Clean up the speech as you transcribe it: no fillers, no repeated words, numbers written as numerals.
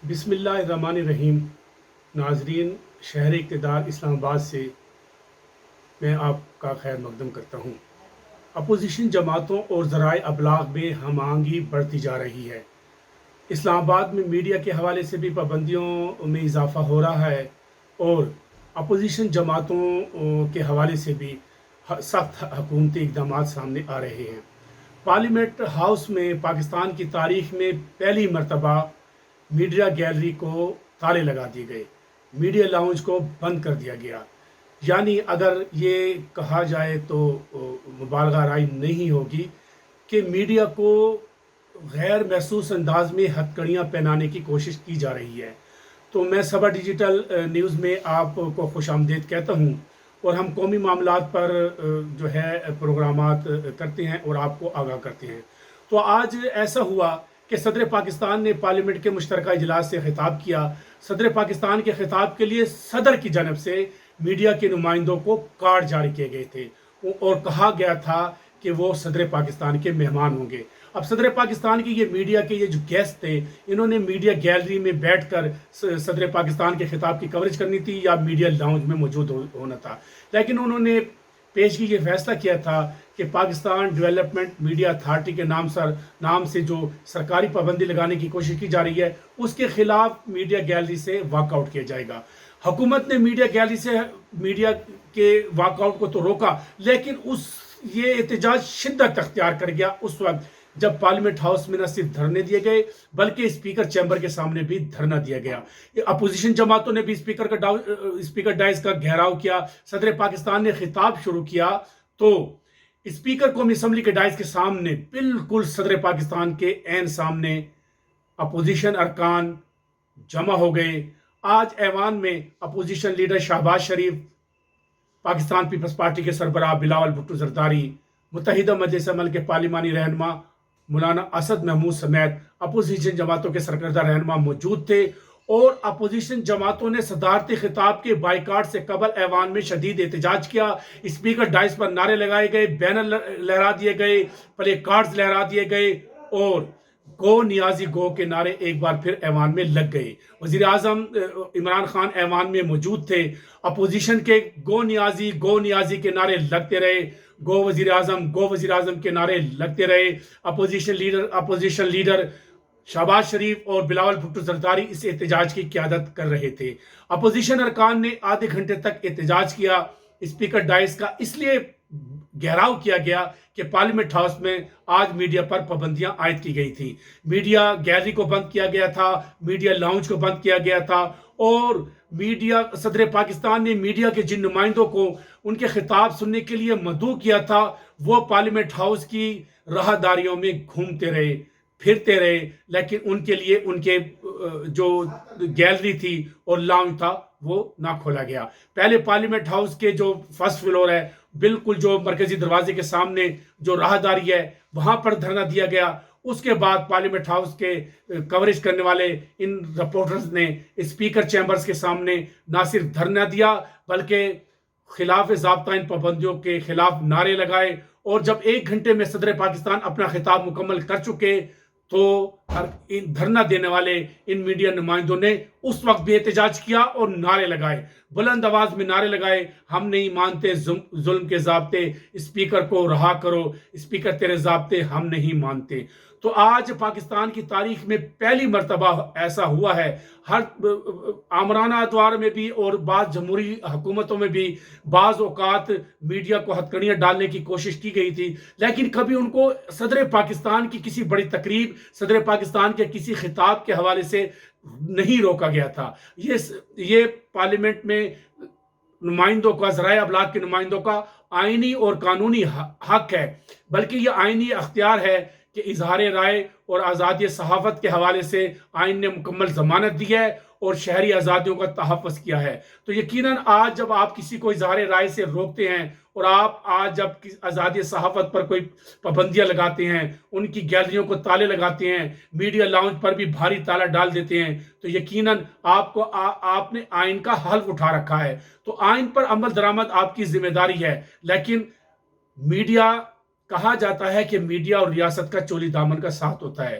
بسم اللہ الرحمن الرحیم۔ ناظرین، شہر اقتدار اسلام آباد سے میں آپ کا خیر مقدم کرتا ہوں۔ اپوزیشن جماعتوں اور ذرائع ابلاغ میں ہم آہنگی بڑھتی جا رہی ہے۔ اسلام آباد میں میڈیا کے حوالے سے بھی پابندیوں میں اضافہ ہو رہا ہے اور اپوزیشن جماعتوں کے حوالے سے بھی سخت حکومتی اقدامات سامنے آ رہے ہیں۔ پارلیمنٹ ہاؤس میں پاکستان کی تاریخ میں پہلی مرتبہ میڈیا گیلری کو تالے لگا دیے گئے، میڈیا لاؤنج کو بند کر دیا گیا۔ یعنی اگر یہ کہا جائے تو مبالغہ رائے نہیں ہوگی کہ میڈیا کو غیر محسوس انداز میں ہتھکڑیاں پہنانے کی کوشش کی جا رہی ہے۔ تو میں صبا ڈیجیٹل نیوز میں آپ کو خوش آمدید کہتا ہوں اور ہم قومی معاملات پر جو ہے پروگرامات کرتے ہیں اور آپ کو آگاہ کرتے ہیں۔ تو آج ایسا ہوا کہ صدر پاکستان نے پارلیمنٹ کے مشترکہ اجلاس سے خطاب کیا۔ صدر پاکستان کے خطاب کے لیے صدر کی جانب سے میڈیا کے نمائندوں کو کارڈ جاری کیے گئے تھے اور کہا گیا تھا کہ وہ صدر پاکستان کے مہمان ہوں گے۔ اب صدر پاکستان کی یہ میڈیا کے یہ جو گیسٹ تھے، انہوں نے میڈیا گیلری میں بیٹھ کر صدر پاکستان کے خطاب کی کوریج کرنی تھی یا میڈیا لاؤنج میں موجود ہونا تھا، لیکن انہوں نے پیشگی یہ فیصلہ کیا تھا کہ پاکستان ڈیولپمنٹ میڈیا اتھارٹی کے نام سے جو سرکاری پابندی لگانے کی کوشش کی جا رہی ہے، اس کے خلاف میڈیا گیلری سے واک آؤٹ کیا جائے گا۔ حکومت نے میڈیا گیلری سے میڈیا کے واک آؤٹ کو تو روکا، لیکن یہ احتجاج شدت اختیار کر گیا اس وقت جب پارلیمنٹ ہاؤس میں نہ صرف دھرنے دیے گئے بلکہ اسپیکر چیمبر کے سامنے بھی دھرنا دیا گیا۔ اپوزیشن جماعتوں نے بھی اسپیکر ڈائز کا گھیراؤ کیا۔ صدر پاکستان نے خطاب شروع کیا تو اسپیکر قومی اسمبلی کے ڈائز کے سامنے بالکل صدر پاکستان کے عین سامنے اپوزیشن ارکان جمع ہو گئے۔ آج ایوان میں اپوزیشن لیڈر شہباز شریف، پاکستان پیپلز پارٹی کے سربراہ بلاول بھٹو زرداری، متحدہ مجلس عمل کے پارلیمانی رہنما مولانا اسد محمود سمیت اپوزیشن جماعتوں کے سرکردہ رہنما موجود تھے اور اپوزیشن جماعتوں نے صدارتی خطاب کے بائیکاٹ سے قبل ایوان میں شدید احتجاج کیا۔ اسپیکر ڈائز پر نعرے لگائے گئے، بینر لہرا دیے گئے، پلے کارڈز لہرا دیے گئے اور گو نیازی گو کے نعرے ایک بار پھر ایوان میں لگ گئے۔ وزیر اعظم عمران خان ایوان میں موجود تھے۔ اپوزیشن کے گو نیازی کے نعرے لگتے رہے، گو وزیر اعظم کے نعرے لگتے رہے۔ اپوزیشن لیڈر شہباز شریف اور بلاول بھٹو زرداری اس احتجاج کی قیادت کر رہے تھے۔ اپوزیشن ارکان نے آدھے گھنٹے تک احتجاج کیا۔ اسپیکر ڈائز کا اس لیے گھیراؤ کیا گیا کہ پارلیمنٹ ہاؤس میں آج میڈیا پر پابندیاں عائد کی گئی تھیں۔ میڈیا گیلری کو بند کیا گیا تھا، میڈیا لاؤنج کو بند کیا گیا تھا اور صدر پاکستان نے میڈیا کے جن نمائندوں کو ان کے خطاب سننے کے لیے مدعو کیا تھا، وہ پارلیمنٹ ہاؤس کی راہداریوں میں گھومتے رہے، پھرتے رہے، لیکن ان کے لیے ان کے جو گیلری تھی اور لاؤنج تھا وہ نہ کھولا گیا۔ پہلے پارلیمنٹ ہاؤس کے جو فرسٹ فلور ہے، بالکل جو مرکزی دروازے کے سامنے جو راہداری ہے، وہاں پر دھرنا دیا گیا۔ اس کے بعد پارلیمنٹ ہاؤس کے کوریج کرنے والے ان رپورٹرز نے اسپیکر چیمبرز کے سامنے نہ صرف دھرنا دیا بلکہ خلاف ضابطہ ان پابندیوں کے خلاف نعرے لگائے، اور جب ایک گھنٹے میں صدر پاکستان اپنا خطاب مکمل کر چکے تو دھرنا دینے والے ان میڈیا نمائندوں نے اس وقت بھی احتجاج کیا اور نعرے لگائے، بلند آواز میں نعرے لگائے، ہم نہیں مانتے ظلم کے ضابطے، اسپیکر کو رہا کرو، اسپیکر تیرے ضابطے ہم نہیں مانتے۔ تو آج پاکستان کی تاریخ میں پہلی مرتبہ ایسا ہوا ہے۔ ہر آمرانہ ادوار میں بھی اور بعض جمہوری حکومتوں میں بھی بعض اوقات میڈیا کو ہتھکڑیاں ڈالنے کی کوشش کی گئی تھی، لیکن کبھی ان کو صدر پاکستان کی کسی بڑی تقریب، صدر پاکستان کے کسی خطاب کے حوالے سے نہیں روکا گیا تھا۔ یہ پارلیمنٹ میں نمائندوں کا، ذرائع ابلاغ کے نمائندوں کا آئینی اور قانونی حق ہے، بلکہ یہ آئینی اختیار ہے کہ اظہار رائے اور آزادی صحافت کے حوالے سے آئین نے مکمل ضمانت دی ہے اور شہری آزادیوں کا تحفظ کیا ہے۔ تو یقیناً آج جب آپ کسی کو اظہار رائے سے روکتے ہیں اور آپ آج جب آزادی صحافت پر کوئی پابندیاں لگاتے ہیں، ان کی گیلریوں کو تالے لگاتے ہیں، میڈیا لاؤنج پر بھی بھاری تالا ڈال دیتے ہیں، تو یقیناً آپ نے آئین کا حلف اٹھا رکھا ہے۔ تو آئین پر عمل درآمد آپ کی ذمہ داری ہے، لیکن میڈیا، کہا جاتا ہے کہ میڈیا اور ریاست کا چولی دامن کا ساتھ ہوتا ہے۔